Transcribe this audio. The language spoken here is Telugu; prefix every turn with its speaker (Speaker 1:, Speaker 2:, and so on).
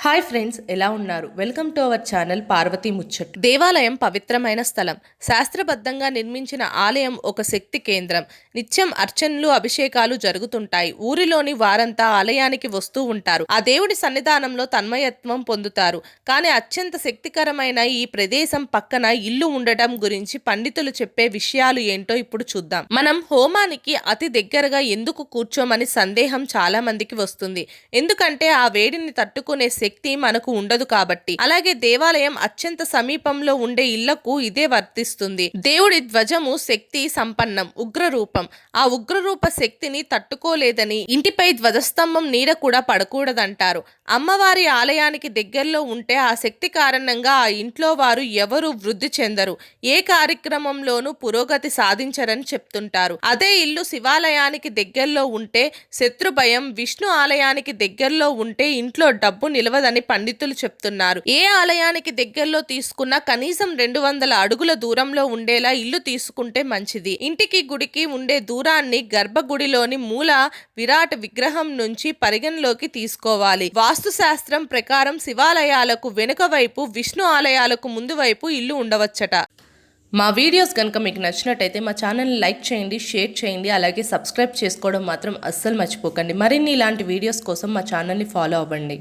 Speaker 1: హాయ్ ఫ్రెండ్స్, ఎలా ఉన్నారు? Welcome to our channel Parvati ముచ్చట్లు. దేవాలయం పవిత్రమైన స్థలం. శాస్త్రబద్ధంగా నిర్మించిన ఆలయం ఒక శక్తి కేంద్రం. నిత్యం అర్చనలు, అభిషేకాలు జరుగుతుంటాయి. ఊరిలోని వారంతా ఆలయానికి వస్తూ ఉంటారు. ఆ దేవుడి సన్నిధానంలో తన్మయత్వం పొందుతారు. కానీ అత్యంత శక్తికరమైన ఈ ప్రదేశం పక్కన ఇల్లు ఉండటం గురించి పండితులు చెప్పే విషయాలు ఏంటో ఇప్పుడు చూద్దాం. మనం హోమానికి అతి దగ్గరగా ఎందుకు కూర్చోమని సందేహం చాలా మందికి వస్తుంది. ఎందుకంటే ఆ వేడిని తట్టుకునే శక్తి మనకు ఉండదు కాబట్టి. అలాగే దేవాలయం అత్యంత సమీపంలో ఉండే ఇళ్లకు ఇదే వర్తిస్తుంది. దేవుడి ధ్వజము శక్తి సంపన్నం, ఉగ్రరూపం. ఆ ఉగ్రరూప శక్తిని తట్టుకోలేదని ఇంటిపై ధ్వజస్తంభం నీడ కూడా పడకూడదంటారు. అమ్మవారి ఆలయానికి దగ్గరలో ఉంటే ఆ శక్తి కారణంగా ఆ ఇంట్లో వారు ఎవరు వృద్ధి చెందరు, ఏ కార్యక్రమంలోనూ పురోగతి సాధించరని చెప్తుంటారు. అదే ఇల్లు శివాలయానికి దగ్గరలో ఉంటే శత్రు భయం, విష్ణు ఆలయానికి దగ్గరలో ఉంటే ఇంట్లో డబ్బు నిలవదని పండితులు చెప్తున్నారు. ఏ ఆలయానికి దగ్గరలో తీసుకున్నా కనీసం 200 అడుగుల దూరంలో ఉండేలా ఇల్లు తీసుకుంటే మంచిది. ఇంటికి గుడికి ఉండే దూరాన్ని గర్భగుడిలోని మూల విరాట్ విగ్రహం నుంచి పరిగణలోకి తీసుకోవాలి. వాస్తు శాస్త్రం ప్రకారం శివాలయాలకు వెనుక వైపు, విష్ణు ఆలయాలకు ముందు వైపు ఇల్లు ఉండవచ్చట. మా వీడియోస్ కనుక మీకు నచ్చినట్టయితే మా ఛానల్ని లైక్ చేయండి, షేర్ చేయండి, అలాగే సబ్స్క్రైబ్ చేసుకోవడం మాత్రం అస్సలు మర్చిపోకండి. మరిన్ని ఇలాంటి వీడియోస్ కోసం మా ఛానల్ని ఫాలో అవ్వండి.